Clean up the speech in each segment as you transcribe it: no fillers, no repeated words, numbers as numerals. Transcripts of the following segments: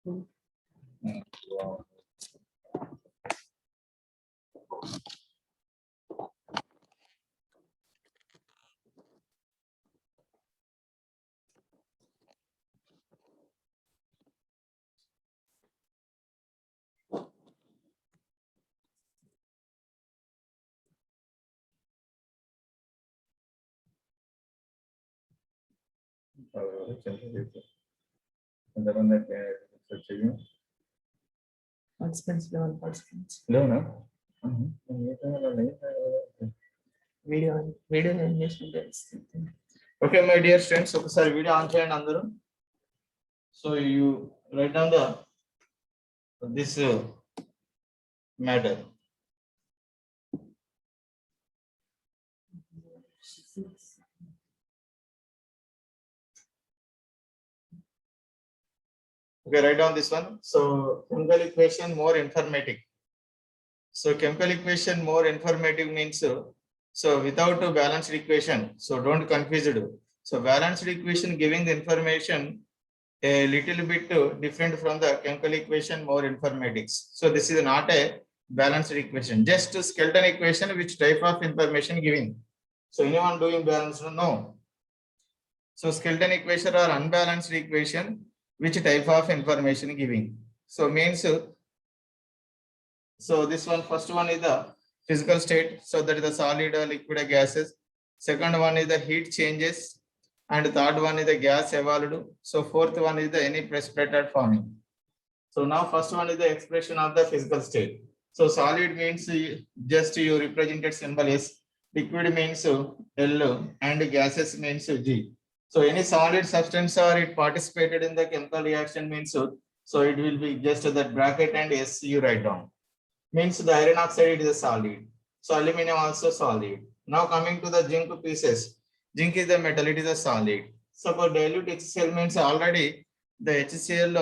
Wow. Participants, 11 participants. Video animation తెలుస్తుంది. Okay, my dear students, ఒకసారి video on చేయండి అందరూ. So you write down this matter. Okay, write down this one. So chemical equation more informative. So chemical equation more informative means so without a balanced equation. So don't confuse it. So balanced equation giving the information a little bit different from the chemical equation more informatics. So this is not a balanced equation, just a skeleton equation which type of information giving. So anyone doing balance? No. So skeleton equation or unbalanced equation which type of information giving. So means so this one, first one is the physical state. So that is the solid or liquid or gases. Second one is the heat changes. And third one is the gas evolved. So fourth one is the any precipitate forming. So now first one is the expression of the physical state. So solid means just you represented symbol S. Liquid means L and gases means G. So any solid substance or it participated in the chemical reaction means so it will be just that bracket and S you write down. Means the iron oxide is a solid. So aluminum also solid. Now coming to the zinc pieces. Zinc is the metal, it is a solid. So for dilute HCl means already the HCl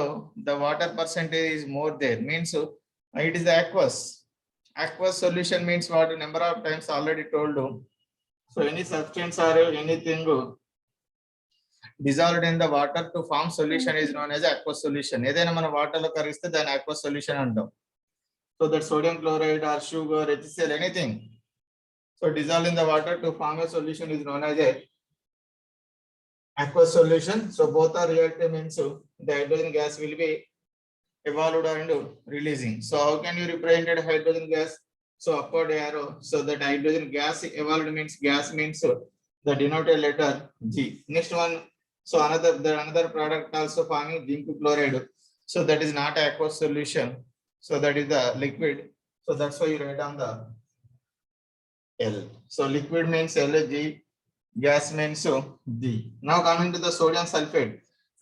the water percentage is more there. Means it is the aqueous. Aqueous solution means what number of times already told you. So any substance or anything dissolved in the water to form solution is known as aqueous solution. ఏదైనా మన water లో కరిగిస్తే దాని aqueous solution అంటాం. So that sodium chloride or sugar, HCl, anything. So dissolved in the water to form a solution is known as a aqueous solution. So both are reactive means the hydrogen gas will be evolved and releasing. So how can you represent hydrogen gas? So upward arrow. So that hydrogen gas evolved means gas means the denoted letter G. Next one. So another product also forming zinc chloride. So that is not aqueous solution. So that is the liquid. So that's why you write down the L. So liquid means Lg, gas means G. Now coming to the sodium sulfate.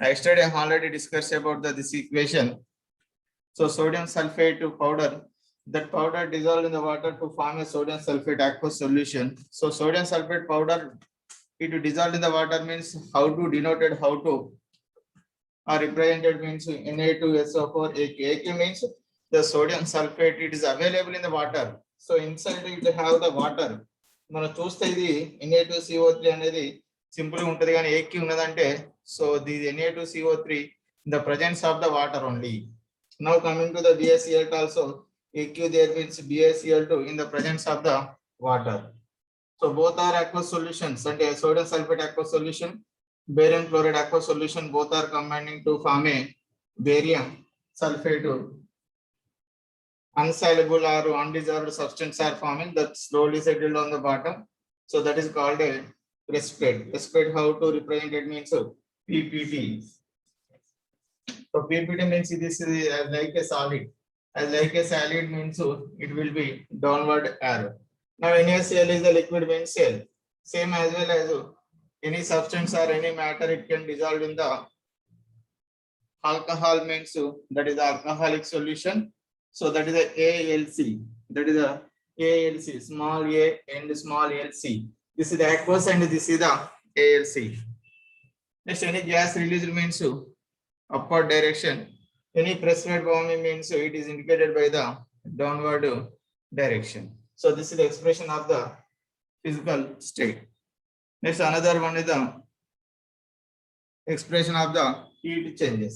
Yesterday I already discussed about this equation. So sodium sulfate powder, that powder dissolved in the water to form a sodium sulfate aqueous solution. So sodium sulfate powder, it dissolved in the water means how to denoted, how to or represented means Na2SO4 AK. AK means the sodium sulfate, it is available in the water. So inside it have the water. మనం చూస్తే ఇది Na2CO3 అనేది simple గా ఉంటది కానీ AK ఉన్నదంటే so the Na2CO3 in the presence of the water only. Now coming to the BaCl2 also, AQ there means BaCl2 in the presence of the water. So both are aqueous solutions and a sodium sulfate aqueous solution, barium chloride aqueous solution, both are combining to form a barium sulfate. Unsoluble or undissolved substance are forming that slowly settled on the bottom. So that is called a precipitate. Precipitate, how to represent it means PPT. So PPT means this is like a solid. As like a solid means it will be downward arrow. Now NaCl is the liquid means cell. Same as well as any substance or any matter, it can dissolve in the alcohol means that is the alcoholic solution. So that is the ALC. That is the ALC, small a and small LC. This is the aqueous and this is the ALC. Next, any gas released means upward direction. Any precipitate forming means it is indicated by the downward direction. So this is the expression of the physical state. Next, another one is the expression of the heat changes.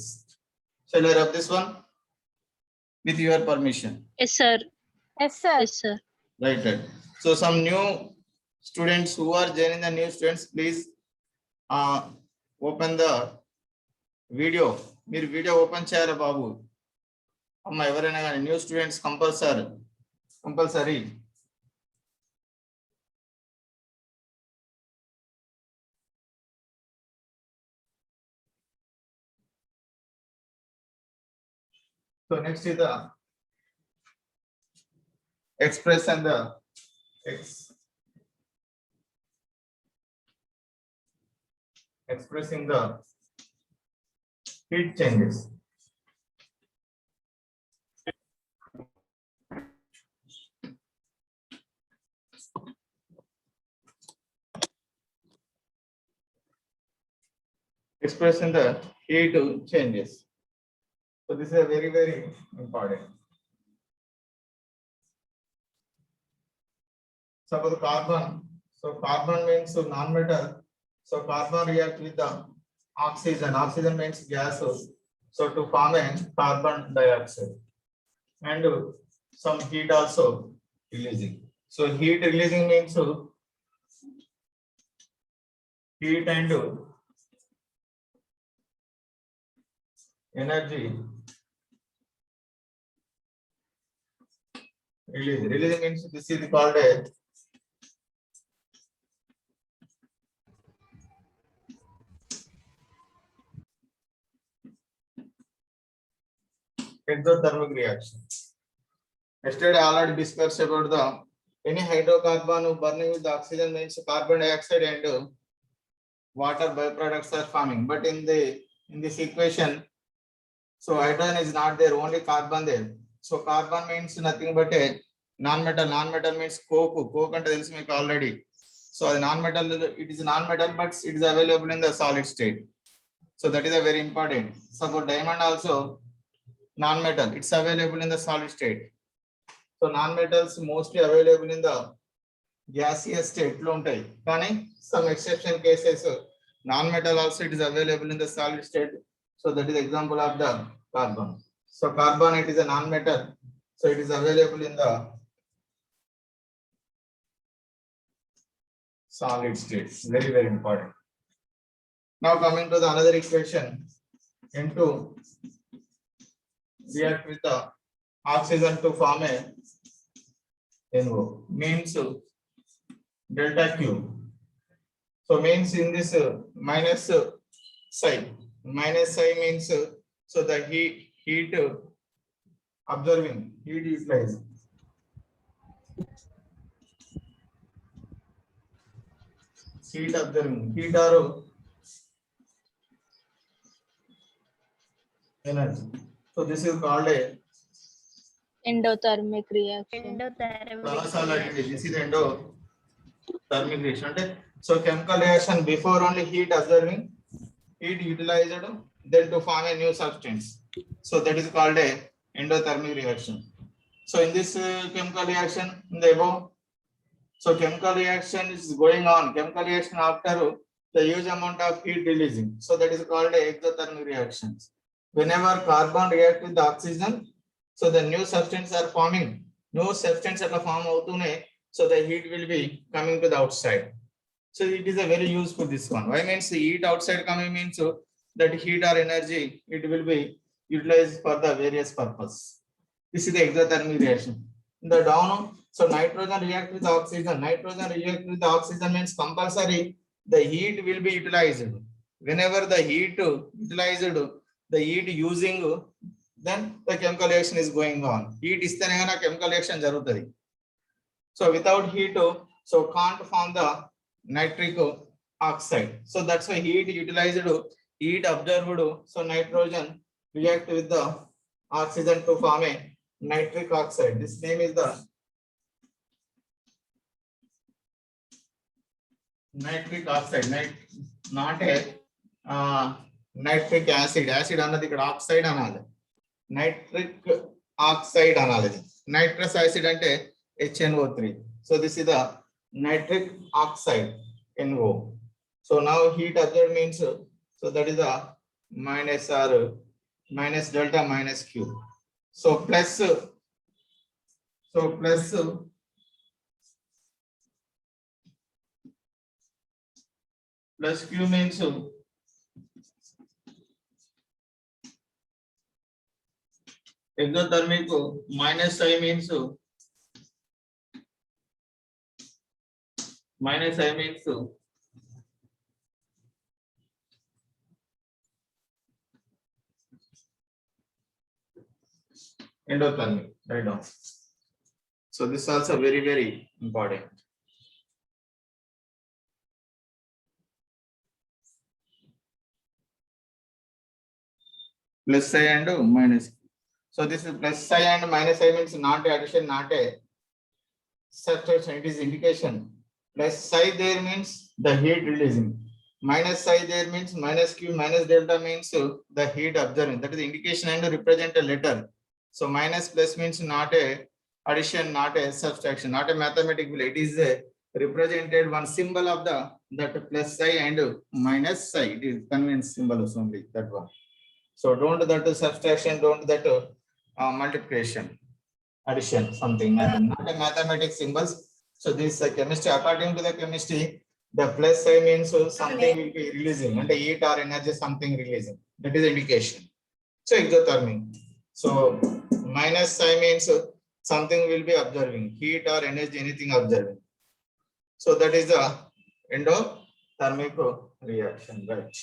Shall I rub this one? With your permission. Yes, sir. Yes, sir. Yes, sir. Right, right. So some new students who are joining the new students, please open the video. మీరు video open చేయాలి బాబు. అమ్మ ఎవరైనా కానీ new students compulsory. So next is the express and the expressing the heat changes. Expressing the heat changes. So this is a very, very important. Suppose carbon. So carbon means non-metal. So carbon react with the oxygen. Oxygen means gas. So to form a carbon dioxide. And some heat also releasing. So heat releasing means heat and energy release. Releasing means this is called a exothermic reaction. Yesterday I already discussed about the any hydrocarbon burning with the oxygen means carbon dioxide and water byproducts are forming. But in this equation, so hydrogen is not there, only carbon there. So carbon means nothing but a non-metal. Non-metal means coke. Coke ante telusu meeku already. So the non-metal, it is non-metal, but it is available in the solid state. So that is a very important. Suppose diamond also non-metal, it's available in the solid state. So non-metals mostly available in the gaseous state lo untai, kani some exception cases non-metal also it is available in the solid state. So that is example of the carbon. So carbon, it is a non-metal, so it is available in the solid state. Very, very important. Now coming to the another equation, N2 react with the oxygen to form a NO, means delta Q. So means in this minus psi means so the heat observing, heat utilized. Heat observing, heat or energy. So this is called a Endothermic reaction. this is endothermic reaction. So chemical reaction before only heat observing, heat utilized, then to form a new substance. So that is called a endothermic reaction. So in this chemical reaction, in the above, so chemical reaction is going on. Chemical reaction after the huge amount of heat releasing. So that is called a exothermic reactions. Whenever carbon react with the oxygen, so the new substance are forming. New substance at the form outune, so the heat will be coming to the outside. So it is a very useful this one. Why means the heat outside coming means that heat or energy, it will be utilized for the various purpose. This is the exothermic reaction. In the down, so nitrogen react with the oxygen. Nitrogen react with the oxygen means compulsory the heat will be utilized. Whenever the heat utilized, the heat using, then the chemical reaction is going on. Heat istene gana chemical reaction jarutadi. So without heat, so can't form the nitric oxide. So that's why heat utilized, heat observed. So nitrogen react with the oxygen to form a nitric oxide. This name is the nitric oxide. Not a nitric acid. Acid another oxide another. Nitric oxide another. Nitrous acid ante HNO3. So this is the nitric oxide, NO. So now heat observed means, so that is the minus or minus delta minus Q. So plus Q means exothermic, minus I means endothermic. Write down. So this is also very important. Plus I and minus. So this is plus I and minus I means not a addition, not a subtraction. It is indication. Plus psi there means the heat releasing. Minus psi there means minus Q, minus delta means the heat observing. That is the indication and represent a letter. So minus plus means not a addition, not a subtraction, not a mathematical. It is a represented one symbol of the that plus psi and minus psi. It is convenience symbols only, that one. So don't that subtraction, don't that multiplication, addition, something, not a mathematics symbols. So this chemistry, according to the chemistry, the plus sign means something will be releasing, and the heat or energy something releasing. That is indication. So exothermic. So minus sign means something will be observing, heat or energy, anything observing. So that is the endothermic reaction, right?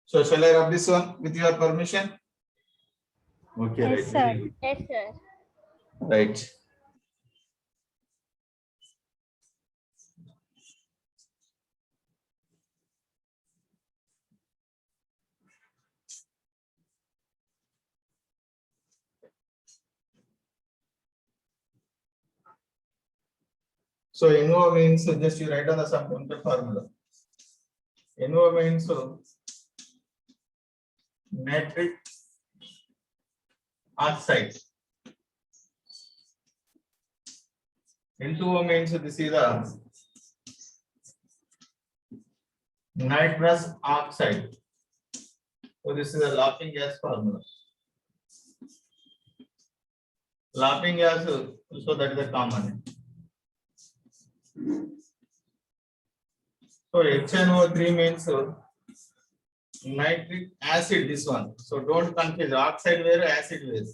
So shall I rub this one with your permission? Okay, Yes, right. sir. Very good. Yes, sir. Right. So NO means just you write down the some formula. NO means nitric oxide. N2O means this is the nitrous oxide. So this is a laughing gas formula. Laughing gas, so that is the common. So HNO3 means nitric acid, this one. So don't confuse oxide where acid where.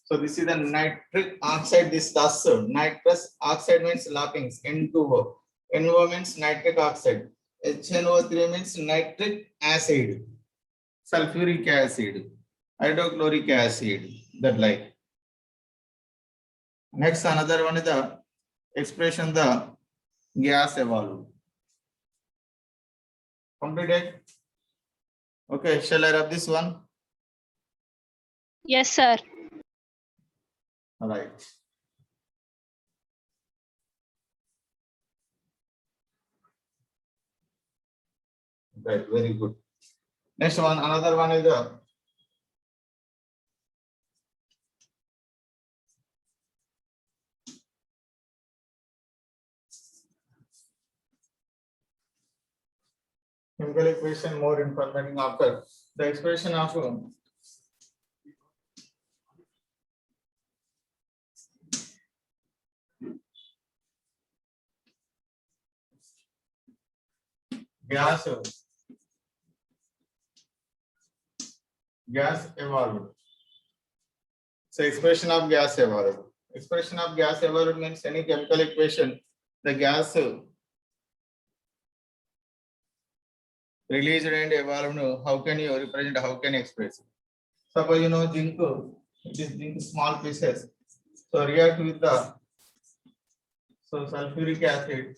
So this is the nitric oxide, this thus nitrous oxide means laughings, N2O. NO means nitric oxide. HNO3 means nitric acid, sulfuric acid, hydrochloric acid, that like. Next, another one is the expression the gas evolved. Completed? Okay, shall I rub this one? Yes, sir. All right. Right, very good. Next one, another one is the chemical equation, more informative after the expression of gas evolved. So expression of gas evolved. Expression of gas evolved means any chemical equation, the gas released and evolved, how can you represent, how can you express it? Suppose you know zinc, it is zinc small pieces. So react with the sulfuric acid.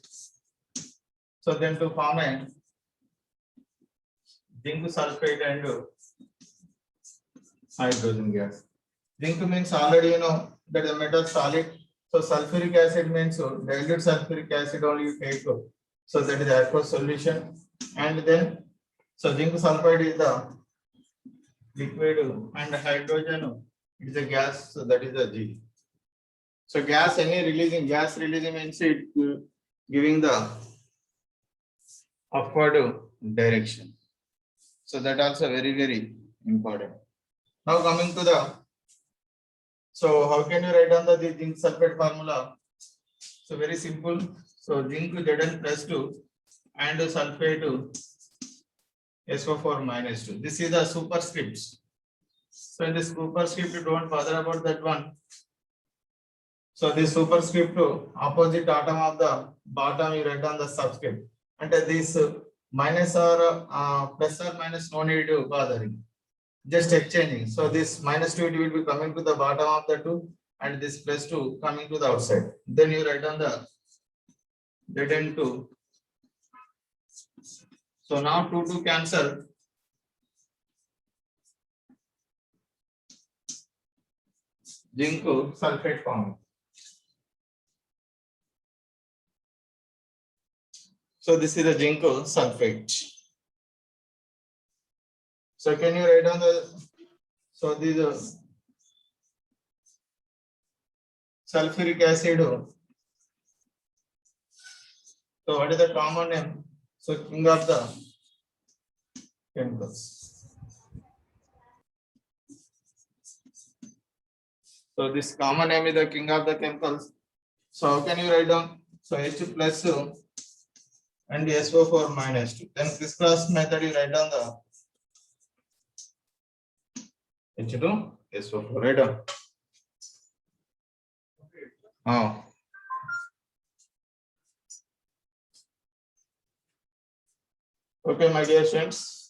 So then to form a zinc sulfate and hydrogen gas. Zinc means already you know that the metal solid. So sulfuric acid means dilute sulfuric acid only you take. So that is the aqueous solution. And then so zinc sulfide is the liquid and hydrogen is a gas. So that is the G. So gas releasing means it giving the upward direction. So that also very important. Now coming to the, so how can you write down the zinc sulfate formula? So very simple. So zinc Zn plus 2 and sulfate SO4 minus 2. This is the superscripts. So in this superscript, you don't bother about that one. So this superscript opposite atom of the bottom, you write down the subscript. And this minus or plus or minus, no need to bothering. Just exchanging. So this minus 2 it will be coming to the bottom of the 2 and this plus 2 coming to the outside. Then you write down the Zn2. So now 2 cancel. Zinc sulfate form. So this is the zinc sulfate. So can you write down the, so this sulfuric acid. So what is the common name? So king of the chemicals. So this common name is the king of the chemicals. So how can you write down? So H2 plus and SO4 minus 2. Then crisscross method you write down the H2 SO4. Write down. Oh. Okay, my dear friends.